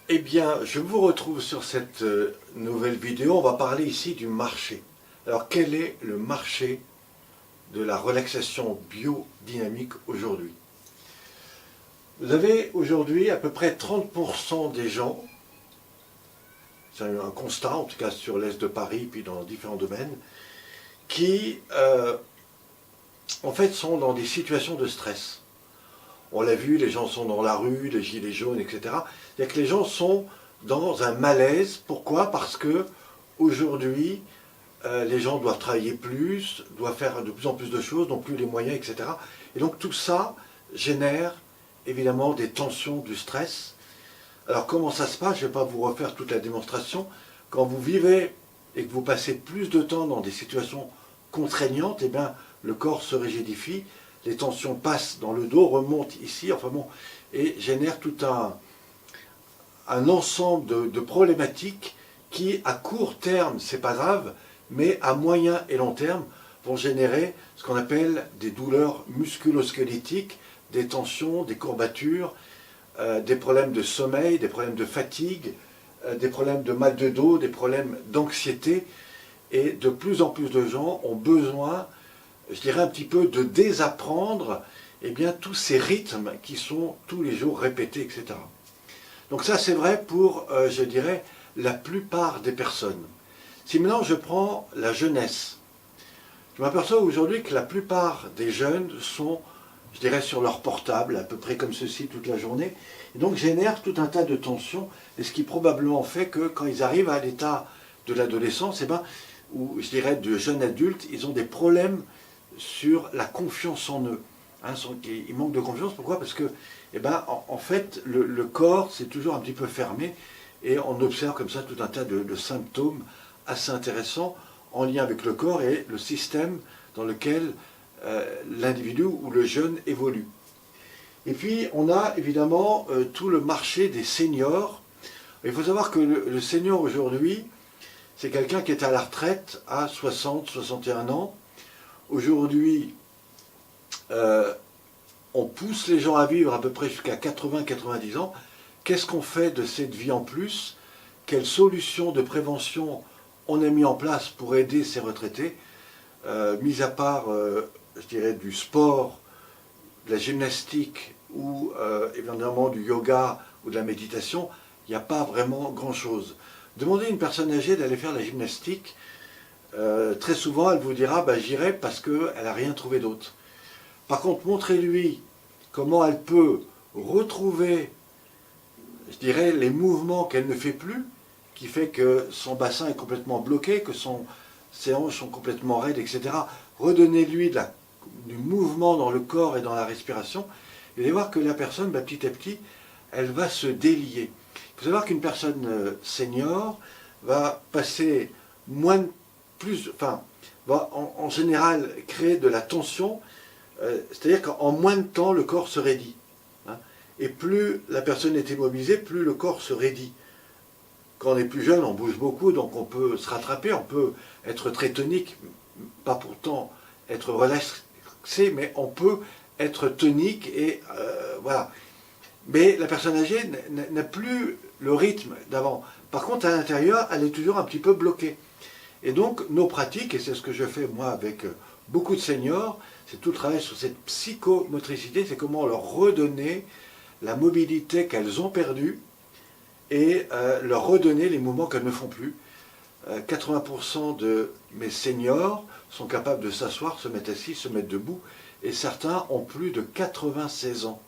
Eh bien, je vous retrouve sur cette nouvelle vidéo. On va parler ici du marché. Alors, quel est le marché de la relaxation biodynamique aujourd'hui? Vous avez aujourd'hui à peu près 30% des gens, c'est un constat en tout cas sur l'Est de Paris, puis dans différents domaines, qui en fait sont dans des situations de stress. On l'a vu, les gens sont dans la rue, les gilets jaunes, etc. C'est-à-dire que les gens sont dans un malaise. Pourquoi? Parce que aujourd'hui, les gens doivent travailler plus, doivent faire de plus en plus de choses, n'ont plus les moyens, etc. Et donc tout ça génère évidemment des tensions, du stress. Alors comment ça se passe? Je ne vais pas vous refaire toute la démonstration. Quand vous vivez et que vous passez plus de temps dans des situations contraignantes, eh bien, le corps se rigidifie, les tensions passent dans le dos, remontent ici, enfin bon, et génèrent tout un ensemble de problématiques qui, à court terme, c'est pas grave, mais à moyen et long terme, vont générer ce qu'on appelle des douleurs musculo-squelettiques, des tensions, des courbatures, des problèmes de sommeil, des problèmes de fatigue, des problèmes de mal de dos, des problèmes d'anxiété. Et de plus en plus de gens ont besoin, je dirais un petit peu, de désapprendre eh bien, tous ces rythmes qui sont tous les jours répétés, etc. Donc ça c'est vrai pour, je dirais, la plupart des personnes. Si maintenant je prends la jeunesse, je m'aperçois aujourd'hui que la plupart des jeunes sont, je dirais, sur leur portable, à peu près comme ceci toute la journée, et donc génèrent tout un tas de tensions, et ce qui probablement fait que quand ils arrivent à l'état de l'adolescence, eh ben, ou je dirais de jeunes adultes, ils ont des problèmes sur la confiance en eux. Hein, ils manquent de confiance, pourquoi? Parce que, eh ben, en fait, le corps, c'est toujours un petit peu fermé, et on observe comme ça tout un tas de symptômes assez intéressants en lien avec le corps et le système dans lequel l'individu ou le jeune évolue. Et puis, on a évidemment tout le marché des seniors. Il faut savoir que le senior aujourd'hui, c'est quelqu'un qui est à la retraite à 60, 61 ans. Aujourd'hui, on pousse les gens à vivre à peu près jusqu'à 80, 90 ans. Qu'est-ce qu'on fait de cette vie en plus? Quelles solutions de prévention on a mis en place pour aider ces retraités? Mis à part, je dirais, du sport, de la gymnastique ou éventuellement du yoga ou de la méditation, il n'y a pas vraiment grand-chose. Demandez à une personne âgée d'aller faire la gymnastique, très souvent elle vous dira bah, j'irai parce qu'elle n'a rien trouvé d'autre. Par contre, montrez-lui comment elle peut retrouver, je dirais, les mouvements qu'elle ne fait plus, qui fait que son bassin est complètement bloqué, que ses hanches sont complètement raides, etc. Redonnez-lui du mouvement dans le corps et dans la respiration, et vous allez voir que la personne, bah, petit à petit, elle va se délier. Il faut savoir qu'une personne senior va passer va en général créer de la tension, c'est-à-dire qu'en moins de temps, le corps se raidit. Hein, et plus la personne est immobilisée, plus le corps se raidit. Quand on est plus jeune, on bouge beaucoup, donc on peut se rattraper, on peut être très tonique, pas pourtant être relaxé, mais on peut être tonique et voilà. Mais la personne âgée n'a plus le rythme d'avant. Par contre, à l'intérieur, elle est toujours un petit peu bloquée. Et donc, nos pratiques, et c'est ce que je fais moi avec beaucoup de seniors, c'est tout le travail sur cette psychomotricité, c'est comment leur redonner la mobilité qu'elles ont perdue et leur redonner les mouvements qu'elles ne font plus. 80% de mes seniors sont capables de s'asseoir, se mettre assis, se mettre debout, et certains ont plus de 96 ans.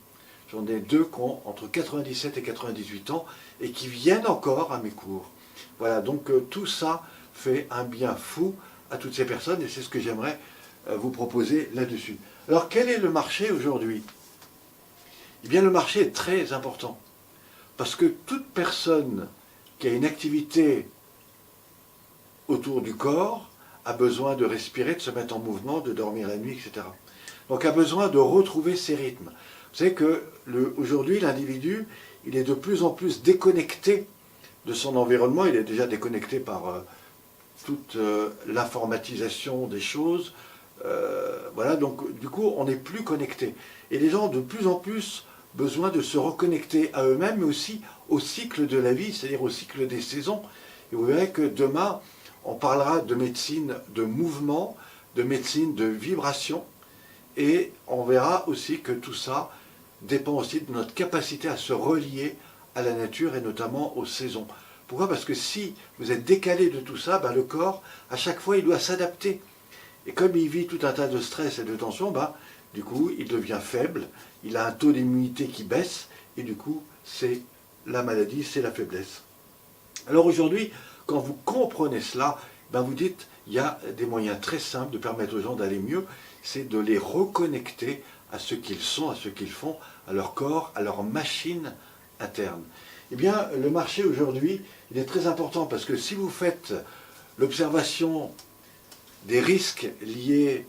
J'en ai deux qui ont entre 97 et 98 ans et qui viennent encore à mes cours. Voilà, donc tout ça fait un bien fou à toutes ces personnes et c'est ce que j'aimerais vous proposer là-dessus. Alors quel est le marché aujourd'hui? Eh bien le marché est très important parce que toute personne qui a une activité autour du corps a besoin de respirer, de se mettre en mouvement, de dormir la nuit, etc. Donc a besoin de retrouver ses rythmes. Vous savez qu'aujourd'hui, l'individu, il est de plus en plus déconnecté de son environnement. Il est déjà déconnecté par toute l'informatisation des choses. Voilà, donc du coup, on n'est plus connecté. Et les gens, de plus en plus, besoin de se reconnecter à eux-mêmes, mais aussi au cycle de la vie, c'est-à-dire au cycle des saisons. Et vous verrez que demain, on parlera de médecine de mouvement, de médecine de vibration, et on verra aussi que tout ça dépend aussi de notre capacité à se relier à la nature et notamment aux saisons. Pourquoi? Parce que si vous êtes décalé de tout ça, le corps, à chaque fois, il doit s'adapter. Et comme il vit tout un tas de stress et de tensions, du coup, il devient faible, il a un taux d'immunité qui baisse, et du coup, c'est la maladie, c'est la faiblesse. Alors aujourd'hui, quand vous comprenez cela, vous dites, il y a des moyens très simples de permettre aux gens d'aller mieux, c'est de les reconnecter à ce qu'ils sont, à ce qu'ils font, à leur corps, à leur machine interne. Eh bien, le marché aujourd'hui, il est très important parce que si vous faites l'observation des risques liés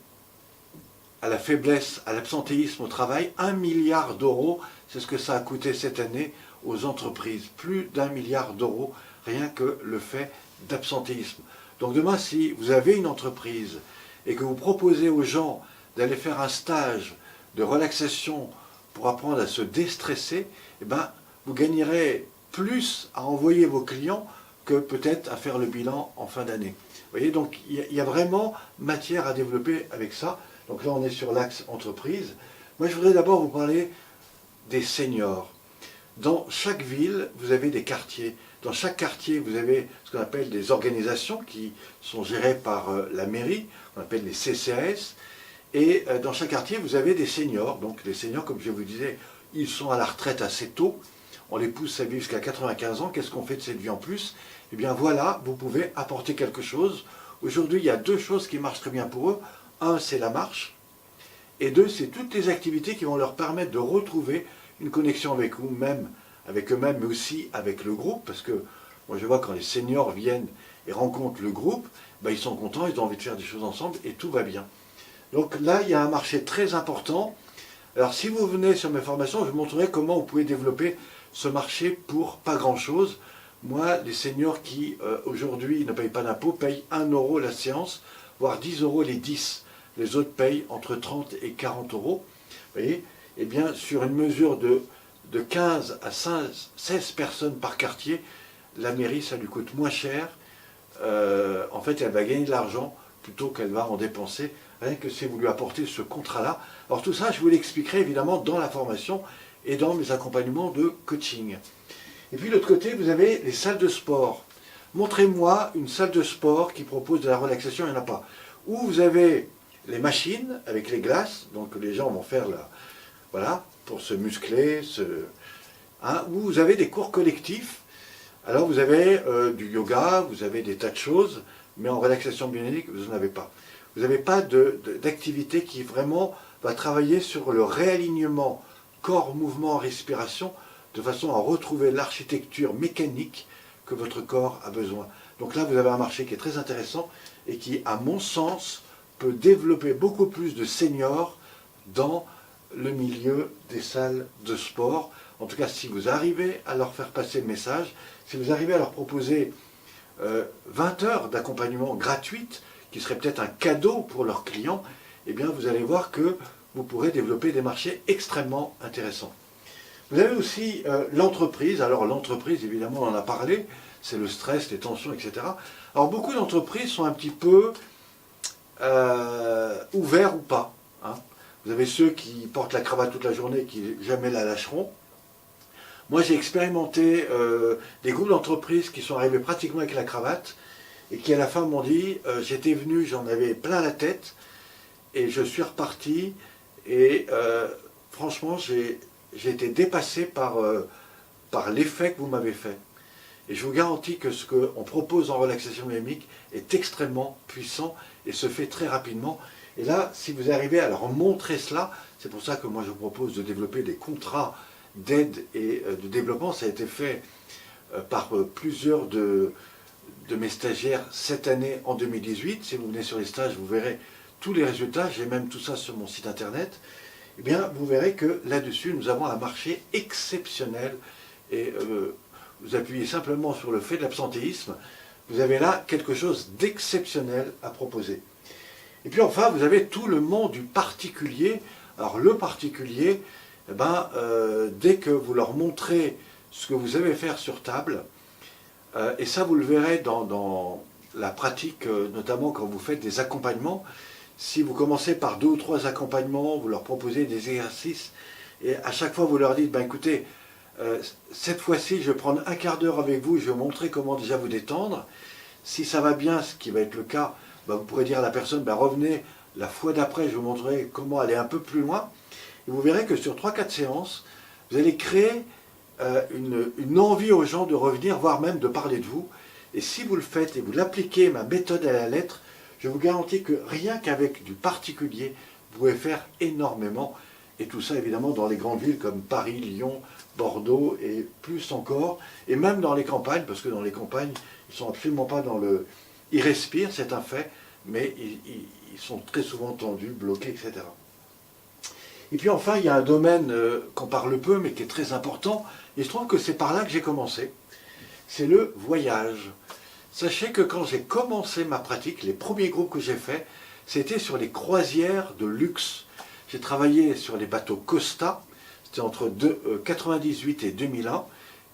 à la faiblesse, à l'absentéisme au travail, 1 milliard d'euros, c'est ce que ça a coûté cette année aux entreprises. Plus d'1 milliard d'euros, rien que le fait d'absentéisme. Donc demain, si vous avez une entreprise et que vous proposez aux gens d'aller faire un stage de relaxation pour apprendre à se déstresser, vous gagnerez plus à envoyer vos clients que peut-être à faire le bilan en fin d'année. Vous voyez, donc il y a vraiment matière à développer avec ça. Donc là, on est sur l'axe entreprise. Moi, je voudrais d'abord vous parler des seniors. Dans chaque ville, vous avez des quartiers. Dans chaque quartier, vous avez ce qu'on appelle des organisations qui sont gérées par la mairie, qu'on appelle les CCAS. Et dans chaque quartier, vous avez des seniors. Donc les seniors, comme je vous disais, ils sont à la retraite assez tôt. On les pousse à vivre jusqu'à 95 ans. Qu'est-ce qu'on fait de cette vie en plus? Eh bien voilà, vous pouvez apporter quelque chose. Aujourd'hui, il y a 2 choses qui marchent très bien pour eux. 1, c'est la marche. Et 2, c'est toutes les activités qui vont leur permettre de retrouver une connexion avec eux-mêmes, mais aussi avec le groupe. Parce que moi, je vois quand les seniors viennent et rencontrent le groupe, ils sont contents, ils ont envie de faire des choses ensemble et tout va bien. Donc là, il y a un marché très important. Alors si vous venez sur mes formations, je vous montrerai comment vous pouvez développer ce marché pour pas grand-chose. Moi, les seniors qui aujourd'hui ne payent pas d'impôts payent 1 euro la séance, voire 10 euros les 10. Les autres payent entre 30 et 40 euros. Vous voyez? Eh bien, sur une mesure de 15 à 16 personnes par quartier, la mairie, ça lui coûte moins cher. En fait, elle va gagner de l'argent plutôt qu'elle va en dépenser, rien que si vous lui apportez ce contrat-là. Alors tout ça, je vous l'expliquerai évidemment dans la formation et dans mes accompagnements de coaching. Et puis de l'autre côté, vous avez les salles de sport. Montrez-moi une salle de sport qui propose de la relaxation, il n'y en a pas. Où vous avez les machines avec les glaces, donc les gens vont faire pour se muscler, où vous avez des cours collectifs. Alors vous avez du yoga, vous avez des tas de choses, mais en relaxation bionique, vous n'en avez pas. Vous n'avez pas d'activité qui vraiment va travailler sur le réalignement corps, mouvement, respiration, de façon à retrouver l'architecture mécanique que votre corps a besoin. Donc là, vous avez un marché qui est très intéressant et qui, à mon sens, peut développer beaucoup plus de seniors dans le milieu des salles de sport. En tout cas, si vous arrivez à leur faire passer le message, si vous arrivez à leur proposer 20 heures d'accompagnement gratuites, qui serait peut-être un cadeau pour leurs clients, eh bien vous allez voir que vous pourrez développer des marchés extrêmement intéressants. Vous avez aussi l'entreprise. Alors l'entreprise, évidemment, on en a parlé, c'est le stress, les tensions, etc. Alors beaucoup d'entreprises sont un petit peu ouverts ou pas. Vous avez ceux qui portent la cravate toute la journée et qui jamais la lâcheront. Moi, j'ai expérimenté des groupes d'entreprises qui sont arrivés pratiquement avec la cravate et qui, à la fin, m'ont dit j'étais venu, j'en avais plein la tête et je suis reparti et franchement, j'ai été dépassé par l'effet que vous m'avez fait. Et je vous garantis que ce qu'on propose en relaxation dynamique est extrêmement puissant et se fait très rapidement. Et là, si vous arrivez à leur montrer cela, c'est pour ça que moi je vous propose de développer des contrats d'aide et de développement. Ça a été fait par plusieurs de mes stagiaires cette année en 2018. Si vous venez sur les stages, vous verrez tous les résultats. J'ai même tout ça sur mon site internet. Eh bien, vous verrez que là-dessus, nous avons un marché exceptionnel. Et vous appuyez simplement sur le fait de l'absentéisme. Vous avez là quelque chose d'exceptionnel à proposer. Et puis enfin, vous avez tout le monde du particulier. Alors le particulier, eh ben, dès que vous leur montrez ce que vous savez faire sur table, et ça vous le verrez dans la pratique, notamment quand vous faites des accompagnements, si vous commencez par 2 ou 3 accompagnements, vous leur proposez des exercices, et à chaque fois vous leur dites, ben écoutez, cette fois-ci je vais prendre un quart d'heure avec vous, je vais vous montrer comment déjà vous détendre. Si ça va bien, ce qui va être le cas, ben vous pourrez dire à la personne, ben revenez la fois d'après, je vous montrerai comment aller un peu plus loin. Et vous verrez que sur 3-4 séances, vous allez créer une envie aux gens de revenir, voire même de parler de vous. Et si vous le faites et vous l'appliquez, ma méthode à la lettre, je vous garantis que rien qu'avec du particulier, vous pouvez faire énormément. Et tout ça évidemment dans les grandes villes comme Paris, Lyon, Bordeaux et plus encore. Et même dans les campagnes, parce que dans les campagnes, ils ne sont absolument pas dans le... Ils respirent, c'est un fait, mais ils sont très souvent tendus, bloqués, etc. Et puis enfin, il y a un domaine qu'on parle peu, mais qui est très important. Il se trouve que c'est par là que j'ai commencé. C'est le voyage. Sachez que quand j'ai commencé ma pratique, les premiers groupes que j'ai faits, c'était sur les croisières de luxe. J'ai travaillé sur les bateaux Costa, c'était entre 1998 et 2001,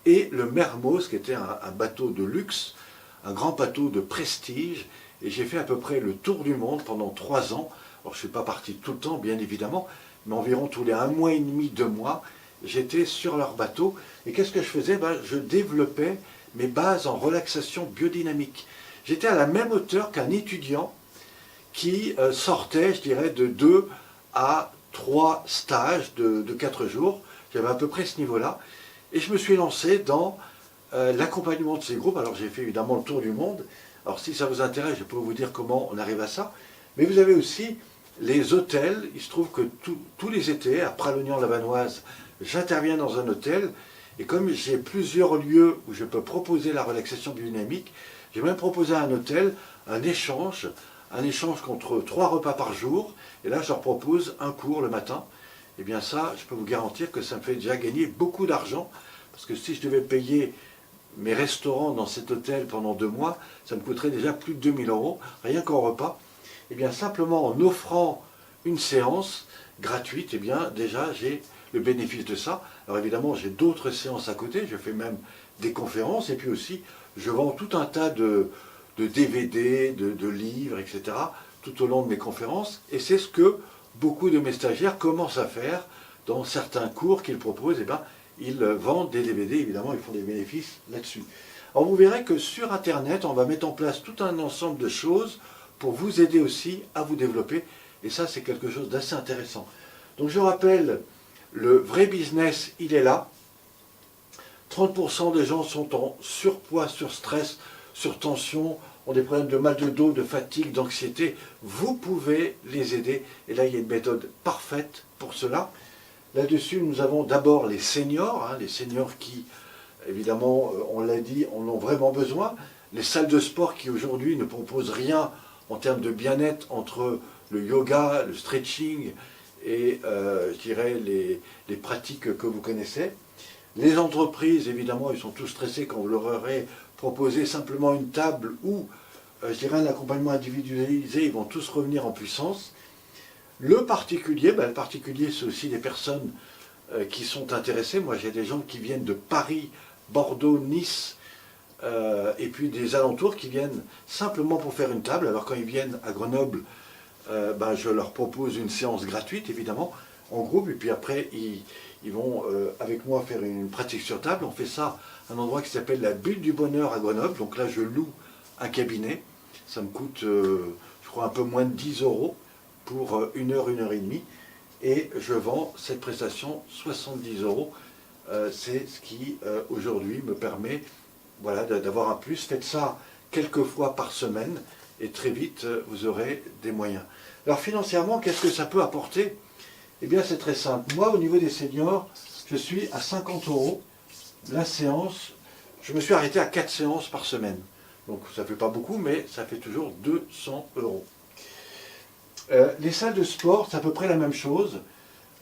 et le Mermoz, qui était un bateau de luxe, un grand bateau de prestige, et j'ai fait à peu près le tour du monde pendant 3 ans. Alors je ne suis pas parti tout le temps, bien évidemment, mais environ tous les 1 mois et demi, 2 mois, j'étais sur leur bateau. Et qu'est-ce que je faisais? Je développais mes bases en relaxation biodynamique. J'étais à la même hauteur qu'un étudiant qui sortait, je dirais, de 2 à 3 stages de 4 jours. J'avais à peu près ce niveau-là. Et je me suis lancé dans l'accompagnement de ces groupes. Alors j'ai fait évidemment le tour du monde. Alors si ça vous intéresse, je peux vous dire comment on arrive à ça. Mais vous avez aussi les hôtels. Il se trouve que tous les étés, à Pralognan-la-Vanoise, j'interviens dans un hôtel. Et comme j'ai plusieurs lieux où je peux proposer la relaxation biodynamique, j'ai même proposé à un hôtel un échange contre 3 repas par jour. Et là, je leur propose un cours le matin. Et bien ça, je peux vous garantir que ça me fait déjà gagner beaucoup d'argent. Parce que si je devais payer mes restaurants dans cet hôtel pendant 2 mois, ça me coûterait déjà plus de 2000 €, rien qu'en repas. Et bien simplement en offrant une séance gratuite, et bien déjà j'ai le bénéfice de ça. Alors évidemment, j'ai d'autres séances à côté, je fais même des conférences, et puis aussi, je vends tout un tas de DVD, de livres, etc., tout au long de mes conférences, et c'est ce que beaucoup de mes stagiaires commencent à faire dans certains cours qu'ils proposent. Et bien, ils vendent des DVD, évidemment, ils font des bénéfices là-dessus. Alors vous verrez que sur Internet, on va mettre en place tout un ensemble de choses pour vous aider aussi à vous développer, et ça, c'est quelque chose d'assez intéressant. Donc je rappelle, le vrai business, il est là. 30% des gens sont en surpoids, surstress, surtension, ont des problèmes de mal de dos, de fatigue, d'anxiété. Vous pouvez les aider. Et là, il y a une méthode parfaite pour cela. Là-dessus, nous avons d'abord les seniors qui, évidemment, on l'a dit, en ont vraiment besoin. Les salles de sport qui, aujourd'hui, ne proposent rien en termes de bien-être entre le yoga, le stretching et, je dirais, les pratiques que vous connaissez. Les entreprises, évidemment, ils sont tous stressés quand vous leur aurez proposé simplement une table ou, je dirais, un accompagnement individualisé, ils vont tous revenir en puissance. Le particulier, le particulier, c'est aussi des personnes qui sont intéressées. Moi, j'ai des gens qui viennent de Paris, Bordeaux, Nice, et puis des alentours qui viennent simplement pour faire une table. Alors quand ils viennent à Grenoble, je leur propose une séance gratuite, évidemment, en groupe, et puis après, ils vont avec moi faire une pratique sur table. On fait ça à un endroit qui s'appelle la Bulle du Bonheur à Grenoble. Donc là, je loue un cabinet. Ça me coûte, je crois, un peu moins de 10 € pour 1 heure, 1 heure et demie. Et je vends cette prestation 70 €. C'est ce qui, aujourd'hui, me permet d'avoir un plus. Faites ça quelques fois par semaine et très vite, vous aurez des moyens. Alors financièrement, qu'est-ce que ça peut apporter? Eh bien, c'est très simple. Moi, au niveau des seniors, je suis à 50 € la séance. Je me suis arrêté à 4 séances par semaine. Donc, ça ne fait pas beaucoup, mais ça fait toujours 200 €. Les salles de sport, c'est à peu près la même chose.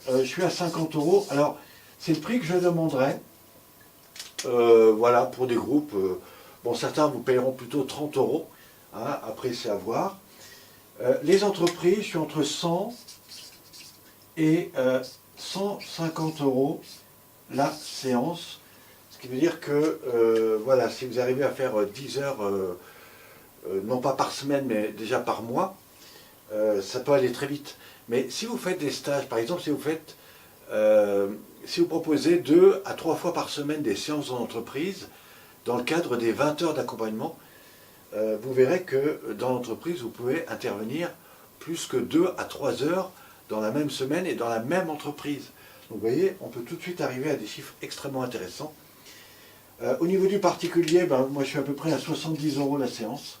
Je suis à 50 €. Alors, c'est le prix que je demanderais. Pour des groupes. Bon, certains vous payeront plutôt 30 €. Après, c'est à voir. Les entreprises, je suis entre 100 et 150 € la séance. Ce qui veut dire que, voilà, si vous arrivez à faire 10 heures, non pas par semaine, mais déjà par mois, ça peut aller très vite. Mais si vous faites des stages, par exemple, si vous proposez 2 à 3 fois par semaine des séances en entreprise, dans le cadre des 20 heures d'accompagnement, vous verrez que dans l'entreprise, vous pouvez intervenir plus que 2 à 3 heures dans la même semaine et dans la même entreprise. Donc vous voyez, on peut tout de suite arriver à des chiffres extrêmement intéressants. Au niveau du particulier, moi je suis à peu près à 70 € la séance.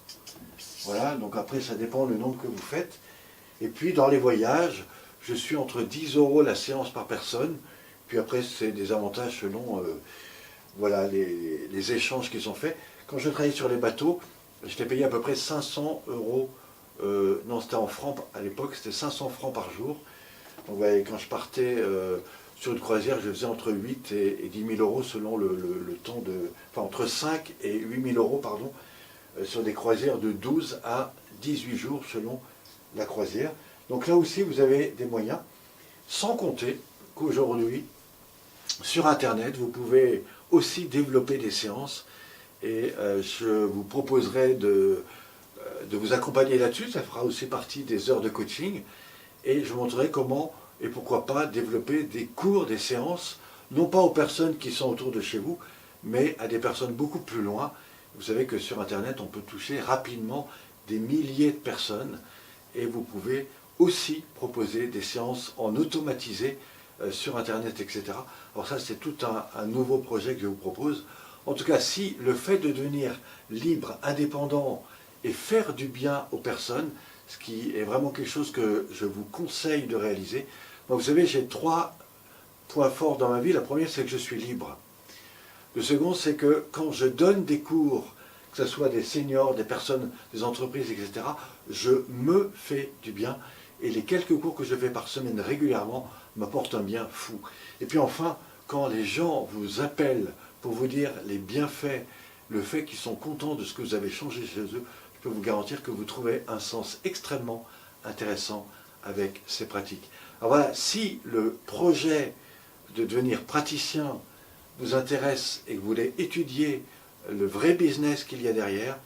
Voilà, donc après ça dépend le nombre que vous faites. Et puis dans les voyages, je suis entre 10 € la séance par personne. Puis après c'est des avantages selon voilà, les échanges qui sont faits. Quand je travaillais sur les bateaux, j'étais payé à peu près 500 €. Non, c'était en francs à l'époque, c'était 500 francs par jour. Donc, vous voyez, quand je partais sur une croisière, je faisais entre 8 et 10 000 € selon le temps de... Enfin, entre 5 et 8 000 €, pardon, sur des croisières de 12 à 18 jours selon la croisière. Donc là aussi, vous avez des moyens, sans compter qu'aujourd'hui, sur Internet, vous pouvez aussi développer des séances et je vous proposerai de vous accompagner là-dessus. Ça fera aussi partie des heures de coaching et je vous montrerai comment et pourquoi pas développer des cours, des séances, non pas aux personnes qui sont autour de chez vous, mais à des personnes beaucoup plus loin. Vous savez que sur Internet, on peut toucher rapidement des milliers de personnes et vous pouvez aussi proposer des séances en automatisé sur Internet, etc. Alors ça, c'est tout un nouveau projet que je vous propose. En tout cas, si le fait de devenir libre, indépendant et faire du bien aux personnes, ce qui est vraiment quelque chose que je vous conseille de réaliser. Moi, vous savez, j'ai 3 points forts dans ma vie. La première, c'est que je suis libre. Le second, c'est que quand je donne des cours, que ce soit des seniors, des personnes, des entreprises, etc., je me fais du bien. Et les quelques cours que je fais par semaine régulièrement m'apportent un bien fou. Et puis enfin, quand les gens vous appellent pour vous dire les bienfaits, le fait qu'ils sont contents de ce que vous avez changé chez eux, je peux vous garantir que vous trouvez un sens extrêmement intéressant avec ces pratiques. Alors voilà, si le projet de devenir praticien vous intéresse et que vous voulez étudier le vrai business qu'il y a derrière,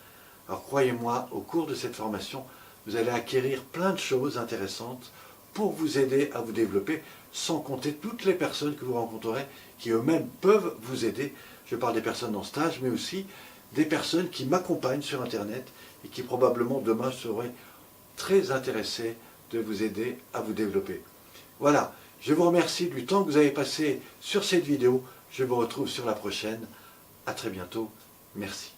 alors croyez-moi, au cours de cette formation, vous allez acquérir plein de choses intéressantes pour vous aider à vous développer, sans compter toutes les personnes que vous rencontrerez qui eux-mêmes peuvent vous aider. Je parle des personnes en stage, mais aussi des personnes qui m'accompagnent sur Internet et qui probablement demain seraient très intéressées de vous aider à vous développer. Voilà, je vous remercie du temps que vous avez passé sur cette vidéo. Je vous retrouve sur la prochaine. À très bientôt. Merci.